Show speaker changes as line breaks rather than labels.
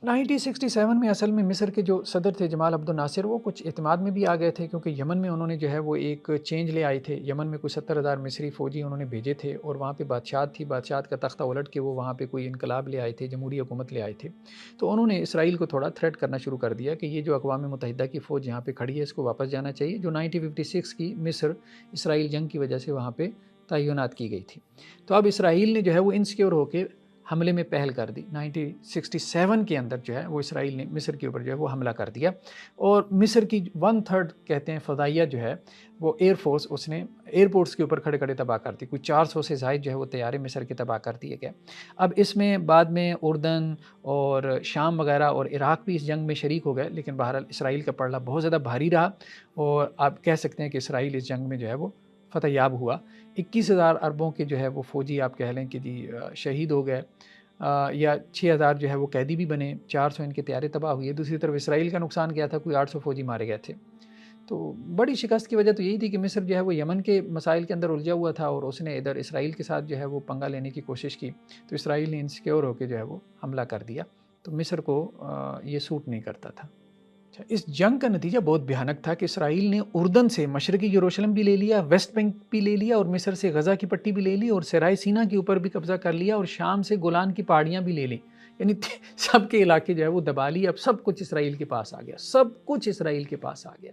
1967 میں اصل میں مصر کے جو صدر تھے جمال عبد الناصر، وہ کچھ اعتماد میں بھی آ گئے تھے، کیونکہ یمن میں انہوں نے جو ہے وہ ایک چینج لے آئے تھے۔ یمن میں کوئی 70,000 مصری فوجی انہوں نے بھیجے تھے، اور وہاں پہ بادشاہت تھی، بادشاہت کا تختہ الٹ کے وہ وہاں پہ کوئی انقلاب لے آئے تھے، جمہوری حکومت لے آئے تھے۔ تو انہوں نے اسرائیل کو تھوڑا تھریٹ کرنا شروع کر دیا کہ یہ جو اقوام متحدہ کی فوج یہاں پہ کھڑی ہے، اس کو واپس جانا چاہیے، جو 1956 کی مصر اسرائیل جنگ کی وجہ سے وہاں پہ تعینات کی گئی تھی۔ تو اب اسرائیل نے جو ہے وہ انسیکیور ہو کے حملے میں پہل کر دی۔ 1967 کے اندر جو ہے وہ اسرائیل نے مصر کے اوپر جو ہے وہ حملہ کر دیا، اور مصر کی 1/3 کہتے ہیں فضائیہ جو ہے وہ ایئر فورس اس نے ایئرپورٹس کے اوپر کھڑے کھڑے تباہ کر دی۔ کوئی 400 سے زائد جو ہے وہ طیارے مصر کے تباہ کر دیے گئے۔ اب اس میں بعد میں اردن اور شام وغیرہ اور عراق بھی اس جنگ میں شریک ہو گئے، لیکن بہرحال اسرائیل کا پلڑا بہت زیادہ بھاری رہا، اور آپ کہہ سکتے ہیں کہ اسرائیل اس جنگ میں جو ہے وہ فتح یاب ہوا۔ 21,000 عربوں کے جو ہے وہ فوجی آپ کہہ لیں کہ شہید ہو گئے، یا 6,000 جو ہے وہ قیدی بھی بنے، 400 ان کے طیارے تباہ ہوئے۔ دوسری طرف اسرائیل کا نقصان کیا تھا، کوئی 800 فوجی مارے گئے تھے۔ تو بڑی شکست کی وجہ تو یہی تھی کہ مصر جو ہے وہ یمن کے مسائل کے اندر الجھا ہوا تھا، اور اس نے ادھر اسرائیل کے ساتھ جو ہے وہ پنگا لینے کی کوشش کی، تو اسرائیل نے انسیکیور ہو کے جو ہے وہ حملہ کر دیا۔ تو مصر کو یہ سوٹ نہیں کرتا تھا۔ اس جنگ کا نتیجہ بہت بھیانک تھا کہ اسرائیل نے اردن سے مشرقی یروشلم بھی لے لیا، ویسٹ بینک بھی لے لیا، اور مصر سے غزہ کی پٹی بھی لے لی، اور سرائے سینا کے اوپر بھی قبضہ کر لیا، اور شام سے گولان کی پہاڑیاں بھی لے لی۔ یعنی سب کے علاقے جو ہے وہ دبا لی۔ اب سب کچھ اسرائیل کے پاس آ گیا، سب کچھ اسرائیل کے پاس آ گیا۔